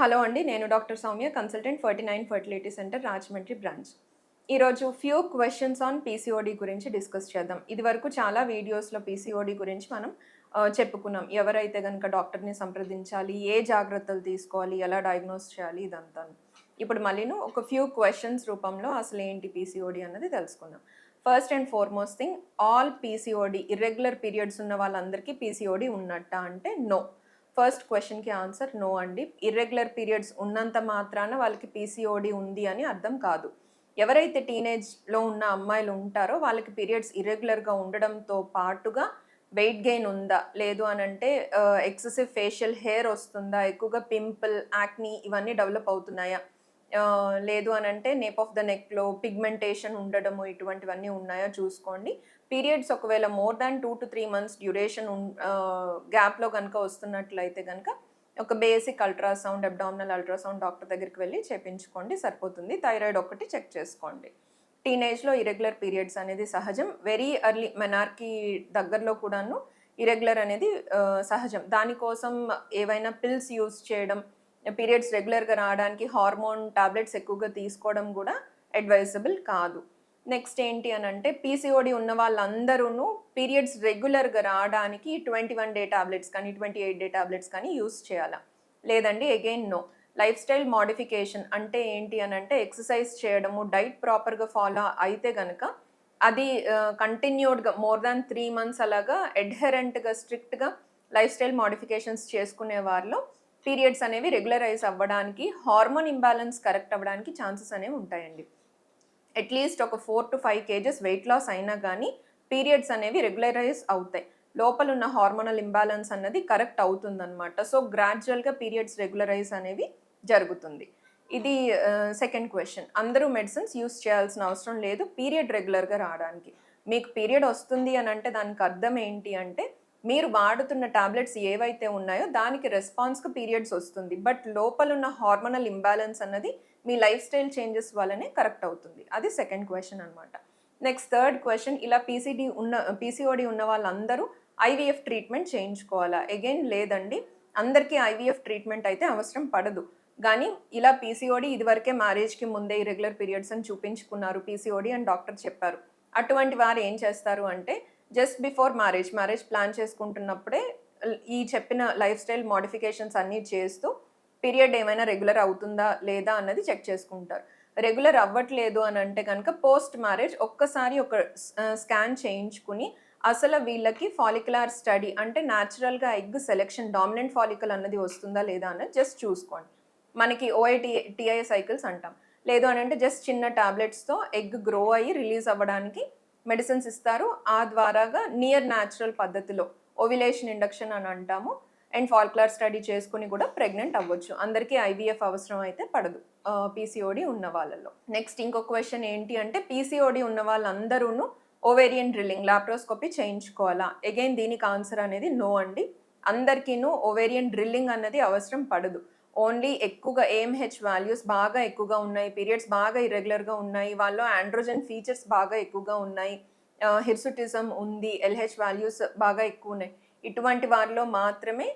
Hello అండి. నేను doctor Soumya, consultant 49 fertility centre Rajahmundry branch. ఈరోజు ఫ్యూ క్వెషన్స్ ఆన్ పీసీఓడీ గురించి డిస్కస్ చేద్దాం. ఇదివరకు చాలా వీడియోస్‌లో పీసీఓడీ గురించి మనం చెప్పుకున్నాం. ఎవరైతే గనక డాక్టర్‌ని సంప్రదించాలి, ఏ జాగ్రత్తలు తీసుకోవాలి, ఎలా డయాగ్నోస్ చేయాలి ఇదంతాను. ఇప్పుడు మళ్ళీను ఒక ఫ్యూ క్వెషన్స్ రూపంలో అసలేంటి పీసీఓడీ అన్నది తెలుసుకుందాం. First and foremost thing, all PCOD irregular periods ఉన్న వాళ్ళందరికీ పీసీఓడీ ఉన్నట్టా అంటే నో. ఫస్ట్ క్వెషన్‌కి ఆన్సర్ నో అండి. ఇర్రెగ్యులర్ పీరియడ్స్ ఉన్నంత మాత్రాన వాళ్ళకి పీసీఓడీ ఉంది అని అర్థం కాదు. ఎవరైతే టీనేజ్‌లో ఉన్న అమ్మాయిలు ఉంటారో వాళ్ళకి పీరియడ్స్ ఇర్రెగ్యులర్‌గా ఉండడంతో పాటుగా వెయిట్ గెయిన్ ఉందా? లేదు అనంటే ఎక్సెసివ్ ఫేషియల్ హెయిర్ వస్తుందా? ఎక్కువగా పింపుల్, యాక్నీ ఇవన్నీ డెవలప్ అవుతున్నాయా? లేదు అనంటే నేప్ ఆఫ్ ద నెక్‌లో పిగ్మెంటేషన్ ఉండడము ఇటువంటివన్నీ ఉన్నాయా చూసుకోండి. పీరియడ్స్ ఒకవేళ మోర్ దాన్ 2-3 మంత్స్ డ్యూరేషన్ గ్యాప్‌లో గనక వస్తున్నట్లయితే గనక ఒక basic ultrasound, abdominal ultrasound doctor దగ్గరికి వెళ్లి చేపించుకోండి సరిపోతుంది. థైరాయిడ్ ఒక్కటి చెక్ చేసుకోండి. టీనేజ్‌లో ఇర్రెగ్యులర్ పీరియడ్స్ అనేది సహజం. వెరీ ఎర్లీ మెనార్‌కి దగ్గరలో కూడాను ఇర్రెగ్యులర్ అనేది సహజం. దానికోసం ఏవైనా పిల్స్ యూజ్ చేయడం, పీరియడ్స్ రెగ్యులర్‌గా రావడానికి హార్మోన్ టాబ్లెట్స్ ఎక్కువగా తీసుకోవడం గూడా అడ్వైజబుల్ కాదు. నెక్స్ట్ ఏంటి అనంటే పీసీఓడీ ఉన్న వాళ్ళందరూను పీరియడ్స్ రెగ్యులర్‌గా రావడానికి 21 డే టాబ్లెట్స్ కానీ, 28 డే టాబ్లెట్స్ కానీ యూజ్ చేయాలా? లేదండి again no. Life style modification అంటే ఏంటి అనంటే ఎక్సర్సైజ్ చేయడము, డైట్ ప్రాపర్‌గా ఫాలో అయితే గనక అది కంటిన్యూడ్‌గా మోర్ దాన్ 3 మంత్స్ అలాగా అడ్హెరెంట్‌గా, స్ట్రిక్ట్‌గా లైఫ్ స్టైల్ మోడిఫికేషన్స్ చేసుకునే వారిలో పీరియడ్స్ అనేవి రెగ్యులరైజ్ అవ్వడానికి, హార్మోన్ ఇంబాలెన్స్ కరెక్ట్ అవ్వడానికి ఛాన్సెస్ అనేవి ఉంటాయండి. అట్‌లీస్ట్ ఒక 4-5 కేజెస్ వెయిట్ లాస్ అయినా గానీ, పీరియడ్స్ అనేవి రెగ్యులరైజ్ అవుతాయి. లోపలున్న హార్మోనల్ ఇంబాలెన్స్ అన్నది కరెక్ట్ అవుతుందనమాట. సో, గ్రాడ్యుయల్‌గా పీరియడ్స్ రెగ్యులరైజ్ అనేవి జరుగుతుంది. ఇది సెకండ్ క్వెషన్. అందరూ మెడిసిన్స్ యూజ్ చేయాల్సిన అవసరం లేదు పీరియడ్ రెగ్యులర్‌గా రావడానికి. మీకు పీరియడ్ వస్తుంది అనంటే దానికి అర్థం ఏంటి అంటే, మీరు వాడుతున్న టాబ్లెట్స్ ఏవైతే ఉన్నాయో దానికి రెస్పాన్స్‌గా పీరియడ్స్ వస్తుంది. బట్ లోపలున్న హార్మోనల్ ఇంబాలెన్స్ అన్నది మీ లైఫ్ స్టైల్ చేంజెస్ వల్లనే కరెక్ట్ అవుతుంది. అది సెకండ్ క్వెషన్ అనమాట. నెక్స్ట్ థర్డ్ క్వెషన్, ఇలా పీసీఓడీ ఉన్న వాళ్ళందరూ ఐవీఎఫ్ ట్రీట్మెంట్ చేయించుకోవాలా? అగైన్ లేదండి. అందరికీ ఐవీఎఫ్ ట్రీట్మెంట్ అయితే అవసరం పడదు. గానీ ఇలా పీసీఓడీ ఇదివరకే మ్యారేజ్‌కి ముందే ఇర్రెగ్యులర్ పీరియడ్స్ అని చూపించుకున్నారు పీసీఓడీ అని డాక్టర్ చెప్పారు. అటువంటి వారు ఏం చేస్తారు అంటే జస్ట్ బిఫోర్ మ్యారేజ్ ప్లాన్ చేసుకుంటున్నప్పుడే ఈ చెప్పిన లైఫ్ స్టైల్ మోడిఫికేషన్స్ అన్నీ చేస్తూ పీరియడ్ ఏమైనా రెగ్యులర్ అవుతుందా లేదా అన్నది చెక్ చేసుకుంటారు. రెగ్యులర్ అవ్వట్లేదు అని అంటే కనుక పోస్ట్ మ్యారేజ్ ఒక్కసారి ఒక స్కాన్ చేయించుకుని అసలు వీళ్ళకి ఫాలిక్యులర్ స్టడీ అంటే న్యాచురల్‌గా ఎగ్ సెలెక్షన్ డామినెంట్ ఫాలికల్ అన్నది వస్తుందా లేదా అన్నది జస్ట్ చూసుకోండి. మనకి టీఐ సైకిల్స్ అంటాం. లేదు అనంటే జస్ట్ చిన్న టాబ్లెట్స్‌తో ఎగ్ గ్రో అయ్యి రిలీజ్ అవ్వడానికి మెడిసిన్స్ ఇస్తారు. ఆ ద్వారాగా నియర్ న్యాచురల్ పద్ధతిలో ఓవ్యులేషన్ ఇండక్షన్ అని అంటాము. అండ్ ఫాలిక్యులర్ స్టడీ చేసుకొని కూడా ప్రెగ్నెంట్ అవ్వచ్చు. అందరికీ ఐవీఎఫ్ అవసరం అయితే పడదు పీసీఓడీ ఉన్న వాళ్ళలో. నెక్స్ట్ ఇంకొక క్వెషన్ ఏంటి అంటే పీసీఓడీ ఉన్న వాళ్ళందరూను ఓవేరియన్ డ్రిల్లింగ్, లాప్రోస్కోపీ చేయించుకోవాలా? అగైన్ దీనికి ఆన్సర్ అనేది నో అండి. అందరికీను ఓవేరియన్ డ్రిల్లింగ్ అన్నది అవసరం పడదు. ఓన్లీ ఎక్కువగా ఏఎంహెచ్ వాల్యూస్ బాగా ఎక్కువగా ఉన్నాయి, పీరియడ్స్ బాగా ఇర్రెగ్యులర్‌గా ఉన్నాయి, వాళ్ళలో ఆండ్రోజెన్ ఫీచర్స్ బాగా ఎక్కువగా ఉన్నాయి, హిర్సుటిజం ఉంది, ఎల్‌హెచ్ వాల్యూస్ బాగా ఎక్కువున్నాయి. ఇటువంటి వారిలో మాత్రమే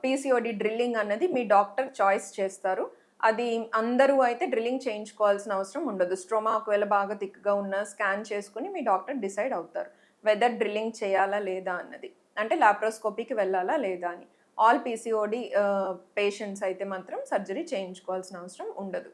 పీసీఓడీ డ్రిల్లింగ్ అన్నది మీ డాక్టర్ చాయిస్ చేస్తారు. అది అందరూ అయితే డ్రిల్లింగ్ చేయించుకోవాల్సిన అవసరం ఉండదు. స్ట్రోమా ఒకవేళ బాగా థిక్‌గా ఉన్నా స్కాన్ చేసుకొని మీ డాక్టర్ డిసైడ్ అవుతారు. వెదర్ డ్రిల్లింగ్ చేయాలా లేదా అన్నది. అంటే లాప్రోస్కోపీకి వెళ్ళాలా లేదా అని. ఆల్ పీసీఓడీ పేషెంట్స్ అయితే మాత్రం సర్జరీ చేయించుకోవాల్సిన అవసరం ఉండదు.